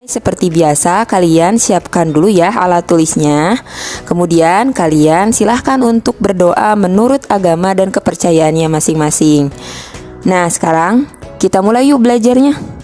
Seperti biasa, kalian siapkan dulu ya alat tulisnya. Kemudian kalian silahkan untuk berdoa menurut agama dan kepercayaannya masing-masing. Nah, sekarang kita mulai yuk belajarnya.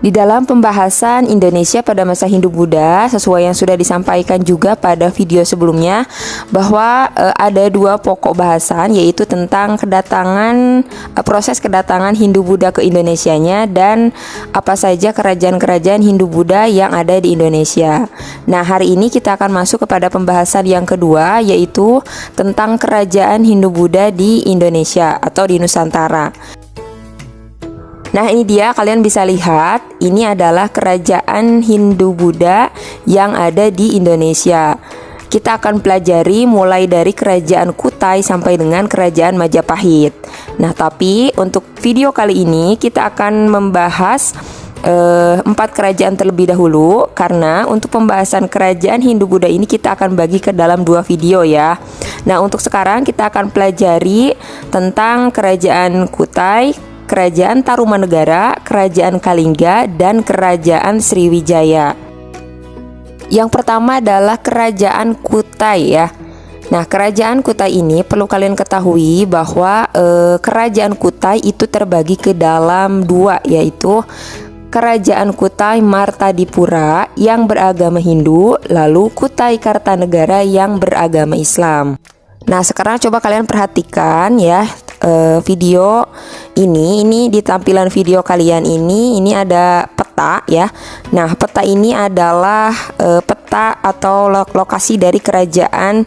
Di dalam pembahasan Indonesia pada masa Hindu-Buddha, sesuai yang sudah disampaikan juga pada video sebelumnya, bahwa ada dua pokok bahasan, yaitu tentang proses kedatangan Hindu-Buddha ke Indonesianya dan apa saja kerajaan-kerajaan Hindu-Buddha yang ada di Indonesia. Nah, hari ini kita akan masuk kepada pembahasan yang kedua, yaitu tentang kerajaan Hindu-Buddha di Indonesia atau di Nusantara. Nah, ini dia, kalian bisa lihat, ini adalah kerajaan Hindu-Buddha yang ada di Indonesia. Kita akan pelajari mulai dari kerajaan Kutai sampai dengan kerajaan Majapahit. Nah, tapi untuk video kali ini kita akan membahas 4 kerajaan terlebih dahulu, karena untuk pembahasan kerajaan Hindu-Buddha ini kita akan bagi ke dalam 2 video ya. Nah, untuk sekarang kita akan pelajari tentang kerajaan Kutai, kerajaan Tarumanegara, kerajaan Kalingga, dan kerajaan Sriwijaya. Yang pertama adalah kerajaan Kutai ya. Nah, kerajaan Kutai ini perlu kalian ketahui bahwa kerajaan Kutai itu terbagi ke dalam 2, yaitu kerajaan Kutai Martadipura yang beragama Hindu, lalu Kutai Kartanegara yang beragama Islam. Nah, sekarang coba kalian perhatikan ya video ini di tampilan video kalian ini ada peta ya. Nah, peta ini adalah peta atau lokasi dari kerajaan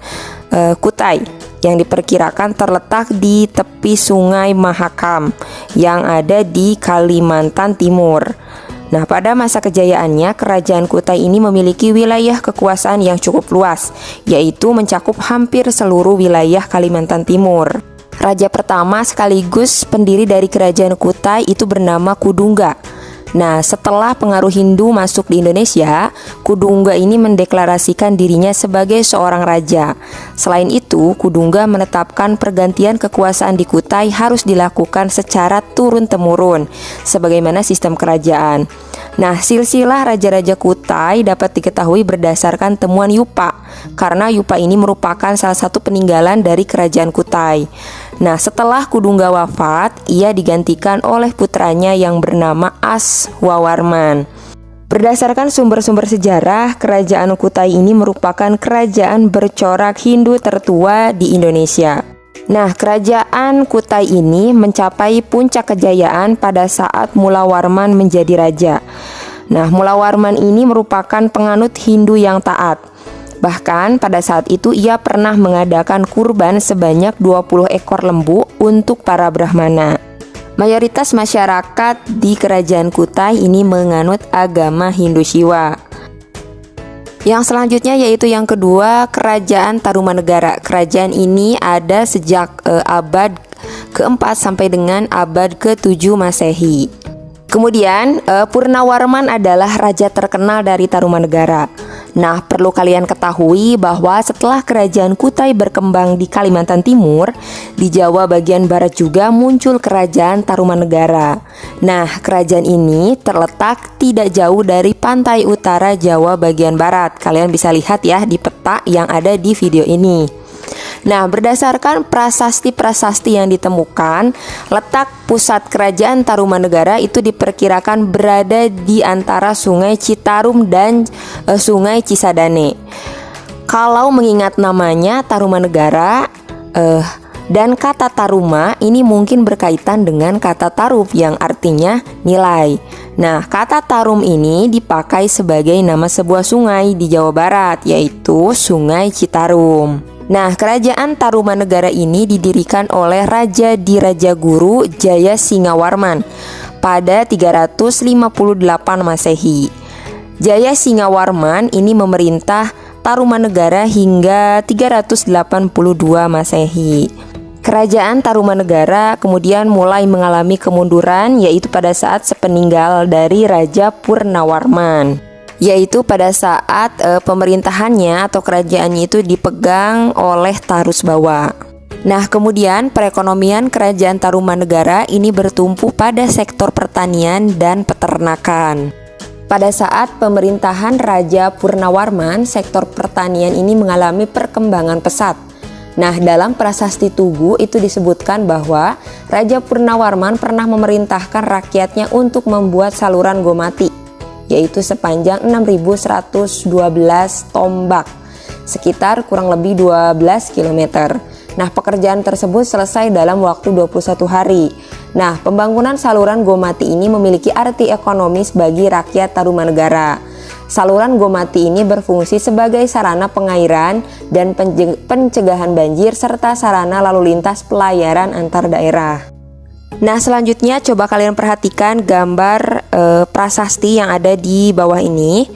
Kutai yang diperkirakan terletak di tepi Sungai Mahakam yang ada di Kalimantan Timur. Nah, pada masa kejayaannya, kerajaan Kutai ini memiliki wilayah kekuasaan yang cukup luas, yaitu mencakup hampir seluruh wilayah Kalimantan Timur. Raja pertama sekaligus pendiri dari kerajaan Kutai itu bernama Kudungga. Nah, setelah pengaruh Hindu masuk di Indonesia, Kudungga ini mendeklarasikan dirinya sebagai seorang raja. Selain itu, Kudungga menetapkan pergantian kekuasaan di Kutai harus dilakukan secara turun-temurun, sebagaimana sistem kerajaan. Nah, silsilah raja-raja Kutai dapat diketahui berdasarkan temuan Yupa, karena Yupa ini merupakan salah satu peninggalan dari kerajaan Kutai. Nah, setelah Kudungga wafat, ia digantikan oleh putranya yang bernama Aswawarman. Berdasarkan sumber-sumber sejarah, kerajaan Kutai ini merupakan kerajaan bercorak Hindu tertua di Indonesia. Nah, kerajaan Kutai ini mencapai puncak kejayaan pada saat Mulawarman menjadi raja. Nah, Mulawarman ini merupakan penganut Hindu yang taat. Bahkan pada saat itu ia pernah mengadakan kurban sebanyak 20 ekor lembu untuk para Brahmana. Mayoritas masyarakat di kerajaan Kutai ini menganut agama Hindu Shiva. Yang selanjutnya yaitu yang kedua, kerajaan Tarumanegara. Kerajaan ini ada sejak abad ke-4 sampai dengan abad ke-7 Masehi. Kemudian Purnawarman adalah raja terkenal dari Tarumanegara. Nah, perlu kalian ketahui bahwa setelah kerajaan Kutai berkembang di Kalimantan Timur, di Jawa bagian barat juga muncul kerajaan Tarumanegara. Nah, kerajaan ini terletak tidak jauh dari pantai utara Jawa bagian barat. Kalian bisa lihat ya di peta yang ada di video ini. Nah, berdasarkan prasasti-prasasti yang ditemukan, letak pusat kerajaan Tarumanegara itu diperkirakan berada di antara Sungai Citarum dan Sungai Cisadane. Kalau mengingat namanya Tarumanegara dan kata Taruma ini mungkin berkaitan dengan kata tarup yang artinya nilai. Nah, kata tarum ini dipakai sebagai nama sebuah sungai di Jawa Barat, yaitu Sungai Citarum. Nah, kerajaan Tarumanegara ini didirikan oleh Raja Dirajaguru Jaya Singawarman pada 358 Masehi. Jaya Singawarman ini memerintah Tarumanegara hingga 382 Masehi. Kerajaan Tarumanegara kemudian mulai mengalami kemunduran, yaitu pada saat sepeninggal dari Raja Purnawarman, yaitu pada saat pemerintahannya atau kerajaannya itu dipegang oleh Tarusbawa. Nah, kemudian perekonomian kerajaan Tarumanegara ini bertumpu pada sektor pertanian dan peternakan. pada saat pemerintahan Raja Purnawarman, sektor pertanian ini mengalami perkembangan pesat. Nah, dalam Prasasti Tugu itu disebutkan bahwa Raja Purnawarman pernah memerintahkan rakyatnya untuk membuat saluran Gomati, yaitu sepanjang 6.112 tombak, sekitar kurang lebih 12 km. Nah, pekerjaan tersebut selesai dalam waktu 21 hari. Nah, pembangunan saluran Gomati ini memiliki arti ekonomis bagi rakyat Tarumanegara. Saluran Gomati ini berfungsi sebagai sarana pengairan dan pencegahan banjir serta sarana lalu lintas pelayaran antar daerah. Nah, selanjutnya coba kalian perhatikan gambar prasasti yang ada di bawah ini.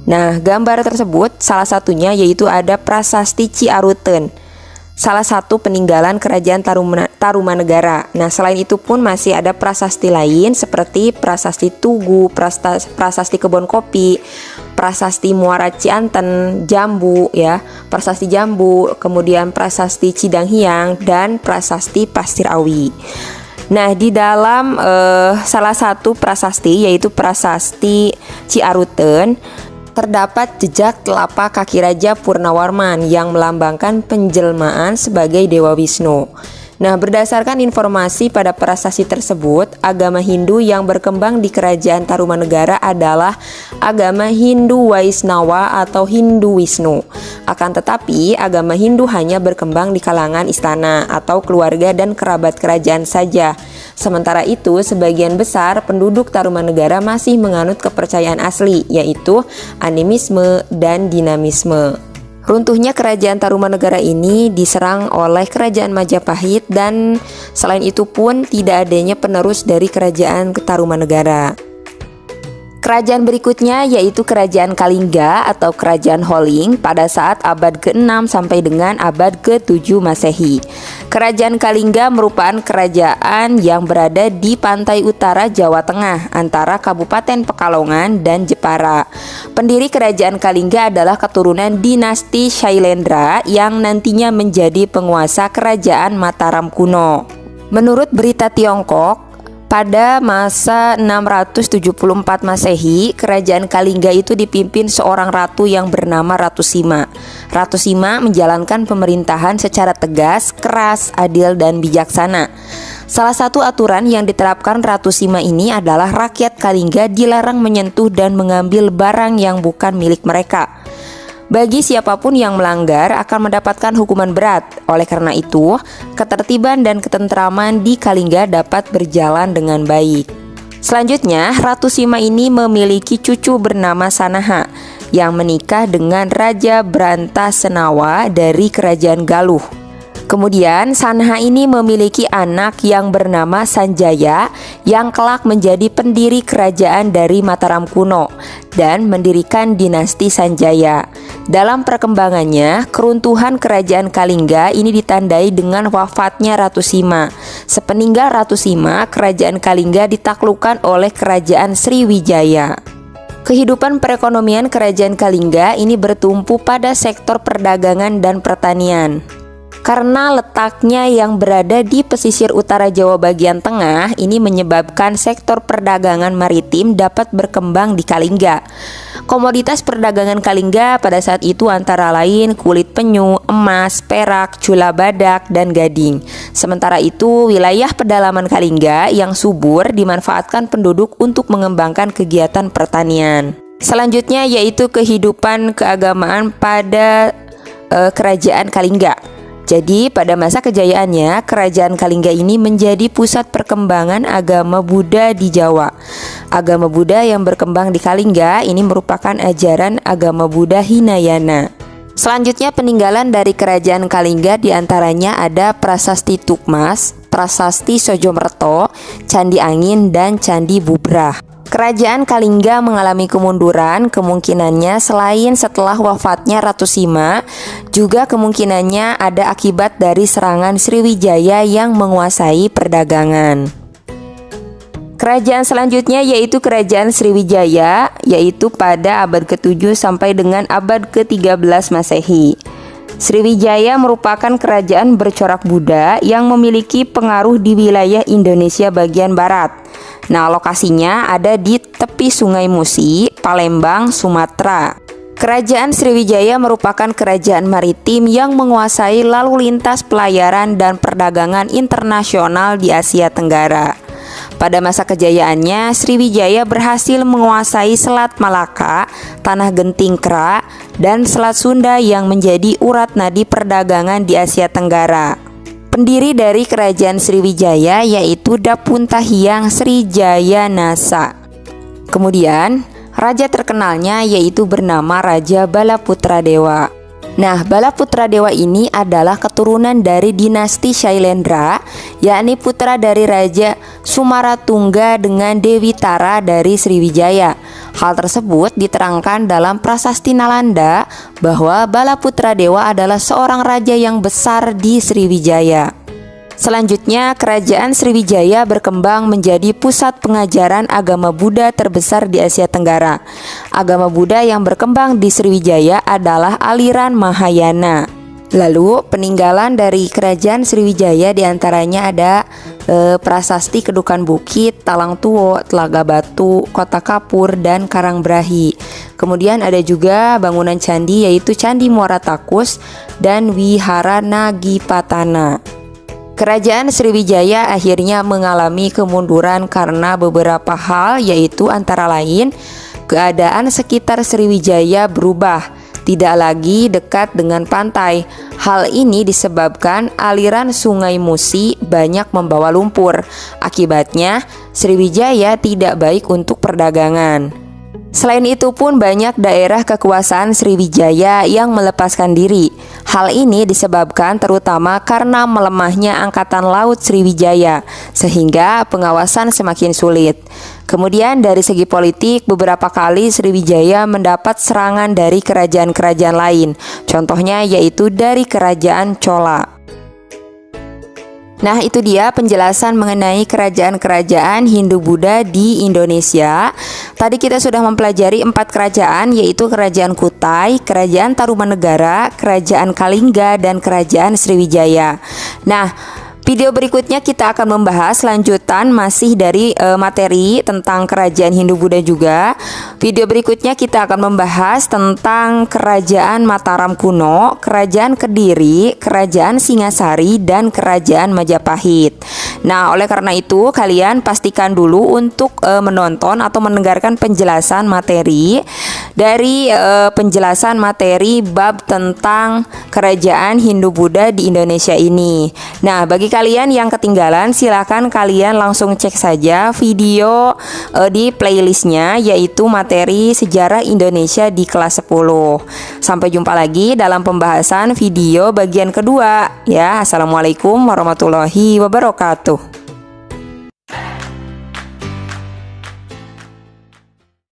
Nah, gambar tersebut salah satunya yaitu ada Prasasti Ciaruten, salah satu peninggalan kerajaan Tarumanegara. Nah, selain itu pun masih ada prasasti lain seperti Prasasti Tugu, Prasasti Kebon Kopi, Prasasti Muara Cianten, Jambu ya, Prasasti Jambu, kemudian Prasasti Cidanghiang dan Prasasti Pasir Awi. Nah, di dalam salah satu prasasti yaitu Prasasti Ciaruten terdapat jejak telapak kaki Raja Purnawarman yang melambangkan penjelmaan sebagai Dewa Wisnu. Nah, berdasarkan informasi pada prasasti tersebut, agama Hindu yang berkembang di kerajaan Tarumanegara adalah agama Hindu Waisnawa atau Hindu Wisnu. Akan tetapi, agama Hindu hanya berkembang di kalangan istana atau keluarga dan kerabat kerajaan saja. Sementara itu, sebagian besar penduduk Tarumanegara masih menganut kepercayaan asli, yaitu animisme dan dinamisme. Runtuhnya kerajaan Tarumanegara ini diserang oleh kerajaan Majapahit dan selain itu pun tidak adanya penerus dari kerajaan Tarumanegara. Kerajaan berikutnya yaitu Kerajaan Kalingga atau Kerajaan Holling pada saat abad ke-6 sampai dengan abad ke-7 Masehi. Kerajaan Kalingga merupakan kerajaan yang berada di pantai utara Jawa Tengah antara Kabupaten Pekalongan dan Jepara. Pendiri Kerajaan Kalingga adalah keturunan dinasti Shailendra yang nantinya menjadi penguasa Kerajaan Mataram kuno. Menurut berita Tiongkok, pada masa 674 Masehi, Kerajaan Kalingga itu dipimpin seorang ratu yang bernama Ratu Sima. Ratu Sima menjalankan pemerintahan secara tegas, keras, adil, dan bijaksana. Salah satu aturan yang diterapkan Ratu Sima ini adalah rakyat Kalingga dilarang menyentuh dan mengambil barang yang bukan milik mereka. Bagi siapapun yang melanggar akan mendapatkan hukuman berat. Oleh karena itu, ketertiban dan ketentraman di Kalingga dapat berjalan dengan baik. Selanjutnya, Ratu Sima ini memiliki cucu bernama Sanaha yang menikah dengan Raja Brantasenawa dari Kerajaan Galuh. Kemudian Sanaha ini memiliki anak yang bernama Sanjaya yang kelak menjadi pendiri kerajaan dari Mataram kuno dan mendirikan dinasti Sanjaya. Dalam perkembangannya, keruntuhan kerajaan Kalingga ini ditandai dengan wafatnya Ratu Sima. Sepeninggal Ratu Sima, kerajaan Kalingga ditaklukkan oleh kerajaan Sriwijaya. Kehidupan perekonomian kerajaan Kalingga ini bertumpu pada sektor perdagangan dan pertanian. Karena letaknya yang berada di pesisir utara Jawa bagian tengah, ini menyebabkan sektor perdagangan maritim dapat berkembang di Kalingga. Komoditas perdagangan Kalingga pada saat itu antara lain kulit penyu, emas, perak, cula badak, dan gading. Sementara itu, wilayah pedalaman Kalingga yang subur dimanfaatkan penduduk untuk mengembangkan kegiatan pertanian. Selanjutnya yaitu kehidupan keagamaan pada kerajaan Kalingga. Jadi pada masa kejayaannya, kerajaan Kalingga ini menjadi pusat perkembangan agama Buddha di Jawa. Agama Buddha yang berkembang di Kalingga ini merupakan ajaran agama Buddha Hinayana. Selanjutnya peninggalan dari kerajaan Kalingga diantaranya ada Prasasti Tukmas, Prasasti Sojomerto, Candi Angin, dan Candi Bubrah. Kerajaan Kalingga mengalami kemunduran kemungkinannya selain setelah wafatnya Ratu Sima, juga kemungkinannya ada akibat dari serangan Sriwijaya yang menguasai perdagangan. Kerajaan selanjutnya yaitu Kerajaan Sriwijaya, yaitu pada abad ke-7 sampai dengan abad ke-13 Masehi. Sriwijaya merupakan kerajaan bercorak Buddha yang memiliki pengaruh di wilayah Indonesia bagian barat. Nah, lokasinya ada di tepi Sungai Musi, Palembang, Sumatera. Kerajaan Sriwijaya merupakan kerajaan maritim yang menguasai lalu lintas pelayaran dan perdagangan internasional di Asia Tenggara. Pada masa kejayaannya, Sriwijaya berhasil menguasai Selat Malaka, Tanah Genting Kera, dan Selat Sunda yang menjadi urat nadi perdagangan di Asia Tenggara. Pendiri dari kerajaan Sriwijaya yaitu Dapuntahiang Srijaya Nasa. Kemudian, raja terkenalnya yaitu bernama Raja Balaputradewa. Nah, Balaputradewa ini adalah keturunan dari dinasti Shailendra, yakni putra dari Raja Sumaratungga dengan Dewi Tara dari Sriwijaya. Hal tersebut diterangkan dalam Prasasti Nalanda bahwa Balaputradewa adalah seorang raja yang besar di Sriwijaya. Selanjutnya, kerajaan Sriwijaya berkembang menjadi pusat pengajaran agama Buddha terbesar di Asia Tenggara. Agama Buddha yang berkembang di Sriwijaya adalah aliran Mahayana. Lalu, peninggalan dari kerajaan Sriwijaya diantaranya ada Prasasti Kedukan Bukit, Talang Tuo, Telaga Batu, Kota Kapur, dan Karangbrahi. Kemudian ada juga bangunan candi yaitu Candi Muara Takus dan Wihara Nagipatana. Kerajaan Sriwijaya akhirnya mengalami kemunduran karena beberapa hal, yaitu antara lain keadaan sekitar Sriwijaya berubah, tidak lagi dekat dengan pantai. Hal ini disebabkan aliran Sungai Musi banyak membawa lumpur. Akibatnya, Sriwijaya tidak baik untuk perdagangan. Selain itu pun banyak daerah kekuasaan Sriwijaya yang melepaskan diri. Hal ini disebabkan terutama karena melemahnya Angkatan Laut Sriwijaya, sehingga pengawasan semakin sulit. Kemudian dari segi politik, beberapa kali Sriwijaya mendapat serangan dari kerajaan-kerajaan lain. Contohnya yaitu dari Kerajaan Chola. Nah, itu dia penjelasan mengenai kerajaan-kerajaan Hindu-Buddha di Indonesia. Tadi kita sudah mempelajari 4 kerajaan, yaitu Kerajaan Kutai, Kerajaan Tarumanegara, Kerajaan Kalingga, dan Kerajaan Sriwijaya. Nah, video berikutnya kita akan membahas lanjutan masih dari materi tentang kerajaan Hindu-Buddha juga. Video berikutnya kita akan membahas tentang Kerajaan Mataram kuno, Kerajaan Kediri, Kerajaan Singasari, dan Kerajaan Majapahit. Nah, oleh karena itu kalian pastikan dulu untuk menonton atau mendengarkan penjelasan materi dari penjelasan materi bab tentang kerajaan Hindu-Buddha di Indonesia ini. Nah, bagi kalian yang ketinggalan, silakan kalian langsung cek saja video di playlistnya, yaitu materi Sejarah Indonesia di kelas 10. Sampai jumpa lagi dalam pembahasan video bagian kedua ya. Assalamualaikum warahmatullahi wabarakatuh.